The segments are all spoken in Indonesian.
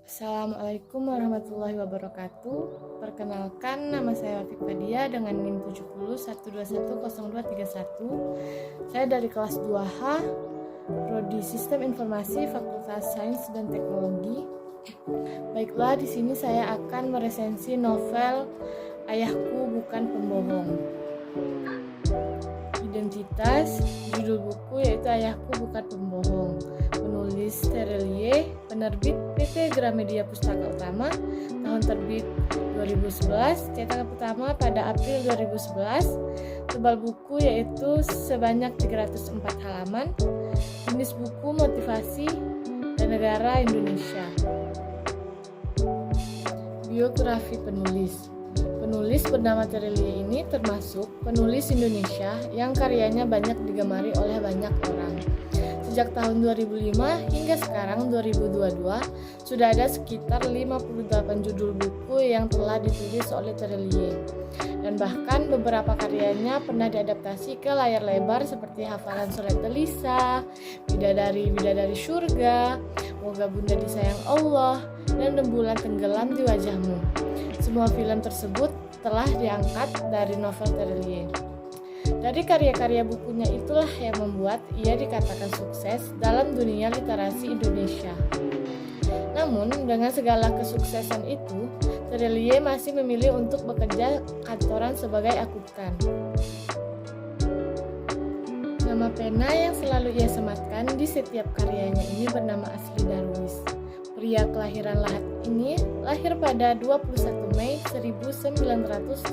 Assalamualaikum warahmatullahi wabarakatuh. Perkenalkan, nama saya Wafik Fadia dengan NIM 70 121 0231. Saya dari kelas 2H, Prodi Sistem Informasi, Fakultas Sains dan Teknologi. Baiklah, di sini saya akan meresensi novel Ayahku Bukan Pembohong. Identitas, judul buku yaitu Ayahku Bukan Pembohong. Penulis Terelie, penerbit PT Gramedia Pustaka Utama, tahun terbit 2011, cetakan pertama pada April 2011. Tebal buku yaitu sebanyak 304 halaman. Jenis buku motivasi dan negara Indonesia. Biografi penulis. Penulis bernama Terelie ini termasuk penulis Indonesia yang karyanya banyak digemari oleh banyak orang. Sejak tahun 2005 hingga sekarang 2022, sudah ada sekitar 58 judul buku yang telah ditulis oleh Terelie. Dan bahkan beberapa karyanya pernah diadaptasi ke layar lebar seperti Hafalan Surat Elisa, Bidadari Surga, Moga Bunda Disayang Allah, dan Rembulan Tenggelam di Wajahmu. Semua film tersebut telah diangkat dari novel Terelie. Dari karya-karya bukunya itulah yang membuat ia dikatakan sukses dalam dunia literasi Indonesia. Namun, dengan segala kesuksesan itu, Terelie masih memilih untuk bekerja kantoran sebagai akuntan. Nama pena yang selalu ia sematkan di setiap karyanya ini bernama Asli Darwis. Pria kelahiran Lahat ini lahir pada 21 Mei 1979.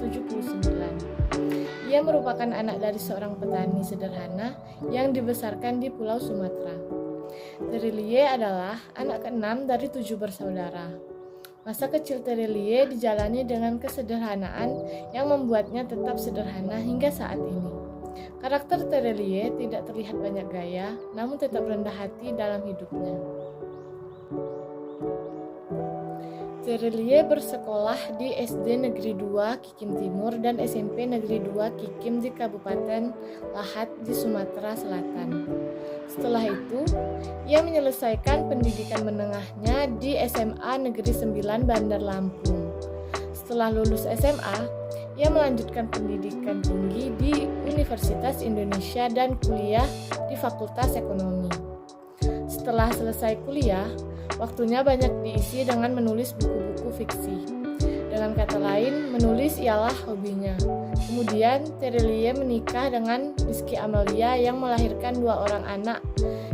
Ia merupakan anak dari seorang petani sederhana yang dibesarkan di Pulau Sumatera. Terelie adalah anak ke-6 dari 7 bersaudara. Masa kecil Terelie dijalani dengan kesederhanaan yang membuatnya tetap sederhana hingga saat ini. Karakter Terelie tidak terlihat banyak gaya, namun tetap rendah hati dalam hidupnya. Terelie bersekolah di SD Negeri 2 Kikim Timur dan SMP Negeri 2 Kikim di Kabupaten Lahat di Sumatera Selatan. Setelah itu, ia menyelesaikan pendidikan menengahnya di SMA Negeri 9 Bandar Lampung. Setelah lulus SMA, ia melanjutkan pendidikan tinggi di Universitas Indonesia dan kuliah di Fakultas Ekonomi. Setelah selesai kuliah, waktunya banyak diisi dengan menulis buku-buku fiksi. Dengan kata lain, menulis ialah hobinya. Kemudian, Terelie menikah dengan Rizky Amelia yang melahirkan 2 orang anak,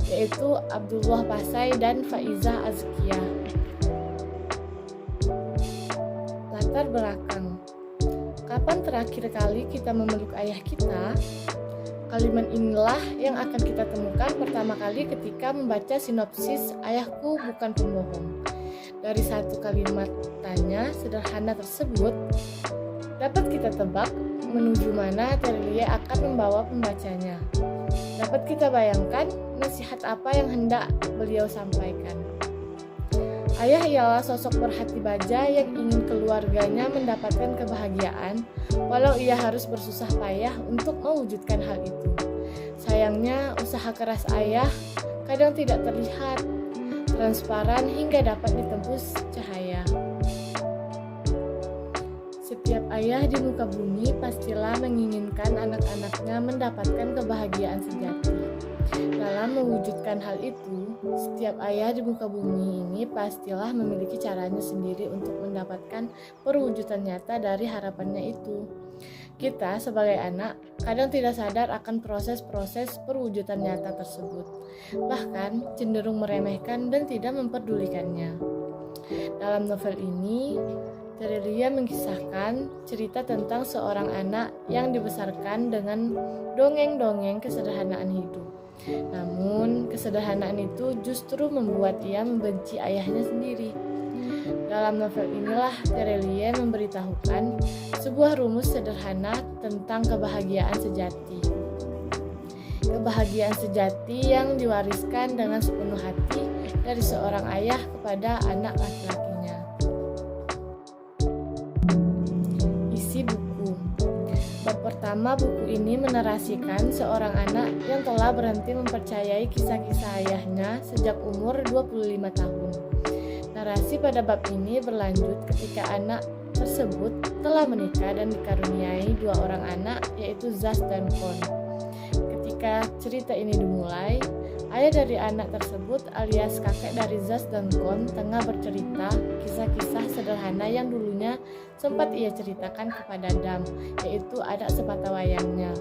yaitu Abdullah Pasai dan Faizah Azkiyah. Latar belakang. Kapan terakhir kali kita memeluk ayah kita? Kalimat inilah yang akan kita temukan pertama kali ketika membaca sinopsis Ayahku Bukan Pembohong. Dari satu kalimat tanya sederhana tersebut, dapat kita tebak menuju mana Terelie akan membawa pembacanya. Dapat kita bayangkan nasihat apa yang hendak beliau sampaikan. Ayah ialah sosok berhati baja yang ingin keluarganya mendapatkan kebahagiaan, walau ia harus bersusah payah untuk mewujudkan hal itu. Sayangnya, usaha keras ayah kadang tidak terlihat transparan hingga dapat ditembus cahaya. Setiap ayah di muka bumi pastilah menginginkan anak-anaknya mendapatkan kebahagiaan sejati. Dalam mewujudkan hal itu, setiap ayah di muka bumi ini pastilah memiliki caranya sendiri untuk mendapatkan perwujudan nyata dari harapannya itu. Kita sebagai anak kadang tidak sadar akan proses-proses perwujudan nyata tersebut, bahkan cenderung meremehkan dan tidak memperdulikannya. Dalam novel ini, Terelie mengisahkan cerita tentang seorang anak yang dibesarkan dengan dongeng-dongeng kesederhanaan hidup. Namun, kesederhanaan itu justru membuat ia membenci ayahnya sendiri. Dalam novel inilah Terelie memberitahukan sebuah rumus sederhana tentang kebahagiaan sejati. Kebahagiaan sejati yang diwariskan dengan sepenuh hati dari seorang ayah kepada anak laki-lakinya. Isi buku. Bab Bab pertama buku ini menarasikan seorang anak yang telah berhenti mempercayai kisah-kisah ayahnya sejak umur 25 tahun. Narasi pada bab ini berlanjut ketika anak tersebut telah menikah dan dikaruniai 2 orang anak, yaitu Zaz dan Kon. Ketika cerita ini dimulai, ayah dari anak tersebut alias kakek dari Zaz dan Kon tengah bercerita kisah-kisah sederhana yang dulunya sempat ia ceritakan kepada Dam, yaitu anak sepatawayangnya.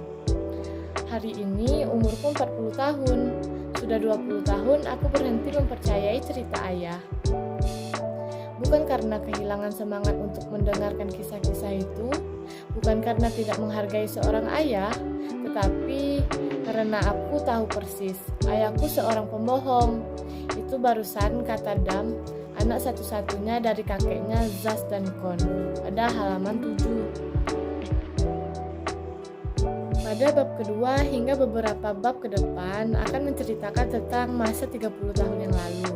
Hari ini umurku 40 tahun. Sudah 20 tahun aku berhenti mempercayai cerita ayah. Bukan karena kehilangan semangat untuk mendengarkan kisah-kisah itu, bukan karena tidak menghargai seorang ayah, tetapi karena aku tahu persis ayahku seorang pembohong. Itu barusan kata Dam, anak satu-satunya dari kakeknya Zaz dan Kon, pada halaman 7. Pada bab kedua hingga beberapa bab ke depan akan menceritakan tentang masa 30 tahun yang lalu,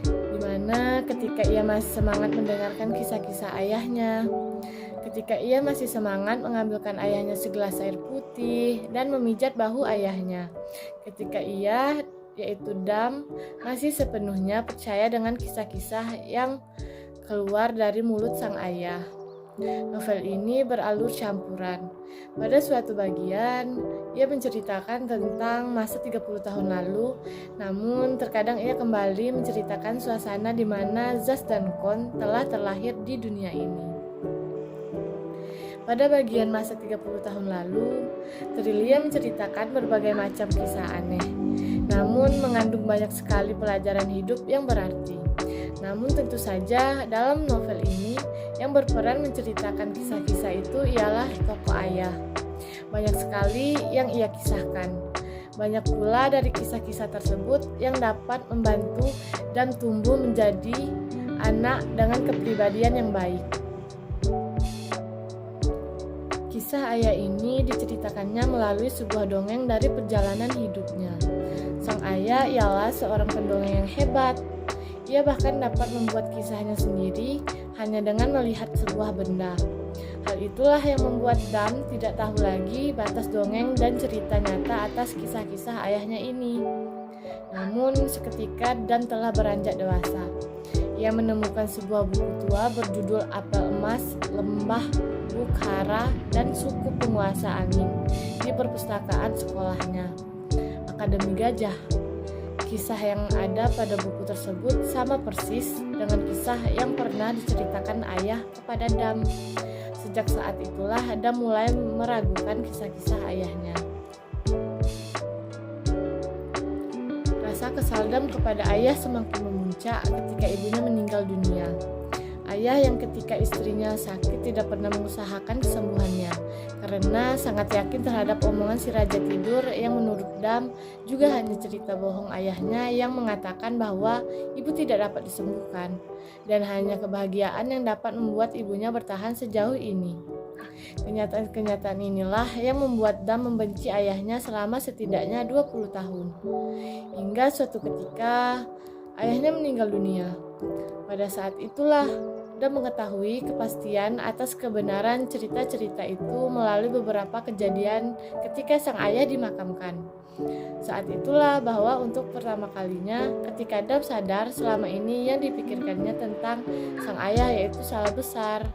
di mana ketika ia masih semangat mendengarkan kisah-kisah ayahnya, ketika ia masih semangat mengambilkan ayahnya segelas air putih dan memijat bahu ayahnya, ketika ia, yaitu Dam, masih sepenuhnya percaya dengan kisah-kisah yang keluar dari mulut sang ayah. Novel ini beralur campuran. Pada suatu bagian, ia menceritakan tentang masa 30 tahun lalu, namun terkadang ia kembali menceritakan suasana di mana Zaz dan Kon telah terlahir di dunia ini. Pada bagian masa 30 tahun lalu, Trilia menceritakan berbagai macam kisah aneh, namun mengandung banyak sekali pelajaran hidup yang berarti. Namun tentu saja dalam novel ini yang berperan menceritakan kisah-kisah itu ialah tokoh ayah. Banyak sekali yang ia kisahkan. Banyak pula dari kisah-kisah tersebut yang dapat membantu dan tumbuh menjadi anak dengan kepribadian yang baik. Kisah ayah ini diceritakannya melalui sebuah dongeng dari perjalanan hidupnya. Sang ayah ialah seorang pendongeng yang hebat. Ia bahkan dapat membuat kisahnya sendiri hanya dengan melihat sebuah benda. Hal itulah yang membuat Dam tidak tahu lagi batas dongeng dan cerita nyata atas kisah-kisah ayahnya ini. Namun seketika Dam telah beranjak dewasa. Ia menemukan sebuah buku tua berjudul Apel Emas, Lembah Bukhara, dan Suku Penguasa Angin di perpustakaan sekolahnya, Akademi Gajah. Kisah yang ada pada buku tersebut sama persis dengan kisah yang pernah diceritakan ayah kepada Dam. Sejak saat itulah Dam mulai meragukan kisah-kisah ayahnya. Rasa kesal Dam kepada ayah semakin memuncak ketika ibunya meninggal dunia. Ayah yang ketika istrinya sakit tidak pernah mengusahakan kesembuhannya karena sangat yakin terhadap omongan si Raja Tidur yang menurut Dam juga hanya cerita bohong ayahnya yang mengatakan bahwa ibu tidak dapat disembuhkan dan hanya kebahagiaan yang dapat membuat ibunya bertahan sejauh ini. Kenyataan-kenyataan inilah yang membuat Dam membenci ayahnya selama setidaknya 20 tahun. Hingga suatu ketika ayahnya meninggal dunia. Pada saat itulah Dam mengetahui kepastian atas kebenaran cerita-cerita itu melalui beberapa kejadian ketika sang ayah dimakamkan. Saat itulah bahwa untuk pertama kalinya ketika Dam sadar selama ini yang dipikirkannya tentang sang ayah yaitu salah besar.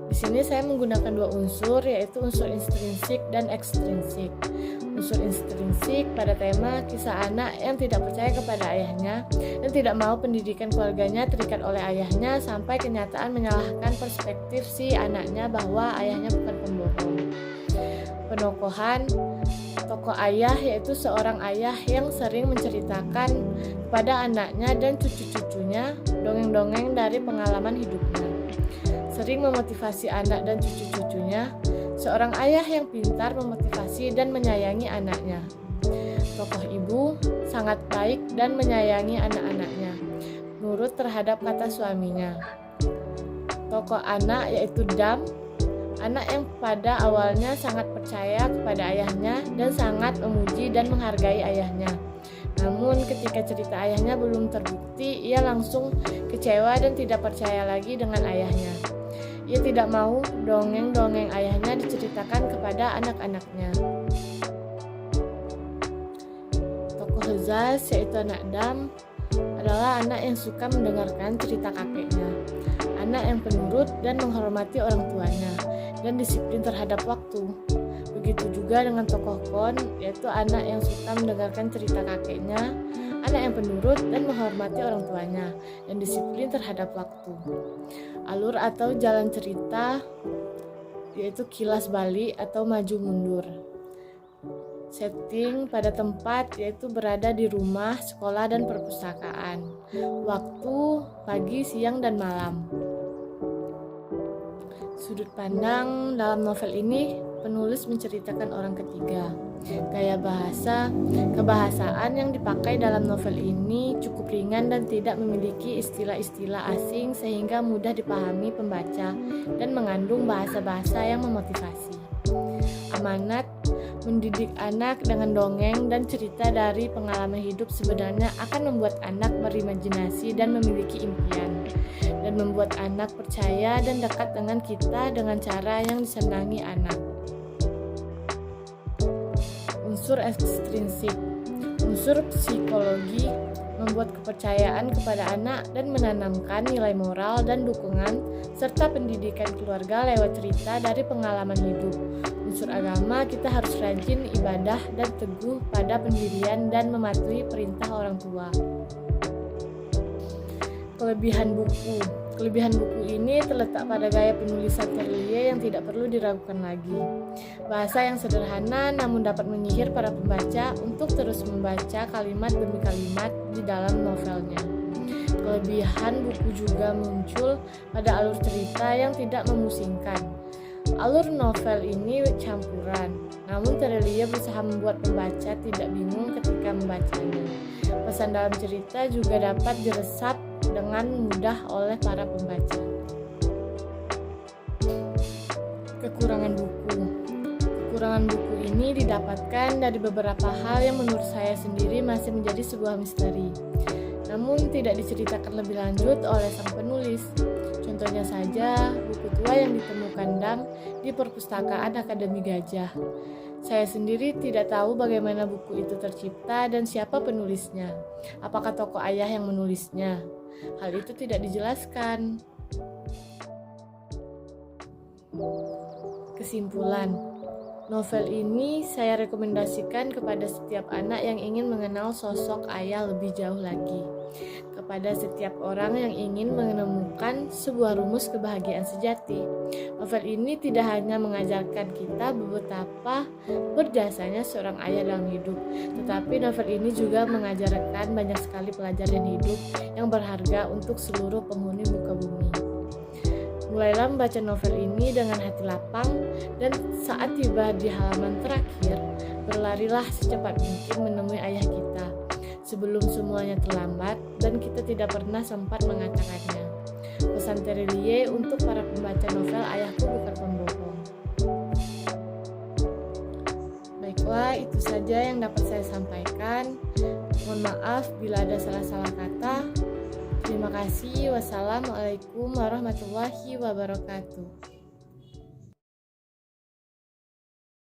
Di sini saya menggunakan 2 unsur, yaitu unsur intrinsik dan ekstrinsik. Unsur intrinsik pada tema kisah anak yang tidak percaya kepada ayahnya dan tidak mau pendidikan keluarganya terikat oleh ayahnya sampai kenyataan menyalahkan perspektif si anaknya bahwa ayahnya bukan pembohong. Penokohan tokoh ayah yaitu seorang ayah yang sering menceritakan kepada anaknya dan cucu-cucunya dongeng-dongeng dari pengalaman hidupnya. Sering memotivasi anak dan cucu-cucunya, seorang ayah yang pintar memotivasi dan menyayangi anaknya. Tokoh ibu sangat baik dan menyayangi anak-anaknya, nurut terhadap kata suaminya. Tokoh anak yaitu Dam, anak yang pada awalnya sangat percaya kepada ayahnya dan sangat memuji dan menghargai ayahnya. Namun ketika cerita ayahnya belum terbukti, ia langsung kecewa dan tidak percaya lagi dengan ayahnya. Ia tidak mau dongeng-dongeng ayahnya diceritakan kepada anak-anaknya. Tokoh Hezas, yaitu anak Dam, adalah anak yang suka mendengarkan cerita kakeknya, anak yang penurut dan menghormati orang tuanya, dan disiplin terhadap waktu. Begitu juga dengan tokoh Kon, yaitu anak yang suka mendengarkan cerita kakeknya, anak yang penurut dan menghormati orang tuanya, dan disiplin terhadap waktu. Alur atau jalan cerita yaitu kilas balik atau maju mundur. Setting pada tempat yaitu berada di rumah, sekolah, dan perpustakaan. Waktu pagi, siang, dan malam. Sudut pandang dalam novel ini, penulis menceritakan orang ketiga. Gaya bahasa, kebahasaan yang dipakai dalam novel ini cukup ringan dan tidak memiliki istilah-istilah asing sehingga mudah dipahami pembaca dan mengandung bahasa-bahasa yang memotivasi. Amanat mendidik anak dengan dongeng dan cerita dari pengalaman hidup sebenarnya akan membuat anak berimajinasi dan memiliki impian, dan membuat anak percaya dan dekat dengan kita dengan cara yang disenangi anak. Unsur ekstrinsik, unsur psikologi membuat kepercayaan kepada anak dan menanamkan nilai moral dan dukungan serta pendidikan keluarga lewat cerita dari pengalaman hidup. Unsur agama, kita harus rajin ibadah dan teguh pada pendirian dan mematuhi perintah orang tua. Kelebihan buku. Kelebihan buku ini terletak pada gaya penulisan Terelie yang tidak perlu diragukan lagi. Bahasa yang sederhana namun dapat menyihir para pembaca untuk terus membaca kalimat demi kalimat di dalam novelnya. Kelebihan buku juga muncul pada alur cerita yang tidak memusingkan. Alur novel ini campuran, namun Terelie berusaha membuat pembaca tidak bingung ketika membacanya. Pesan dalam cerita juga dapat diresap dengan mudah oleh para pembaca. Kekurangan buku. Kekurangan buku ini didapatkan dari beberapa hal yang menurut saya sendiri masih menjadi sebuah misteri, namun tidak diceritakan lebih lanjut oleh sang penulis. Contohnya saja buku tua yang ditemukan Dam di perpustakaan Akademi Gajah. Saya sendiri tidak tahu bagaimana buku itu tercipta dan siapa penulisnya. Apakah tokoh ayah yang menulisnya? Hal itu tidak dijelaskan. Kesimpulan, novel ini saya rekomendasikan kepada setiap anak yang ingin mengenal sosok ayah lebih jauh lagi. Kepada setiap orang yang ingin menemukan sebuah rumus kebahagiaan sejati. Novel ini tidak hanya mengajarkan kita betapa berjasanya seorang ayah dalam hidup, tetapi novel ini juga mengajarkan banyak sekali pelajaran hidup yang berharga untuk seluruh penghuni muka bumi. Mulailah membaca novel ini dengan hati lapang, dan saat tiba di halaman terakhir, berlarilah secepat mungkin menemui ayah kita, sebelum semuanya terlambat dan kita tidak pernah sempat mengatakannya. Pesan Terelie untuk para pembaca novel Ayahku Bukan Pembohong. Baiklah, itu saja yang dapat saya sampaikan. Mohon maaf bila ada salah-salah kata. Terima kasih. Wassalamualaikum warahmatullahi wabarakatuh.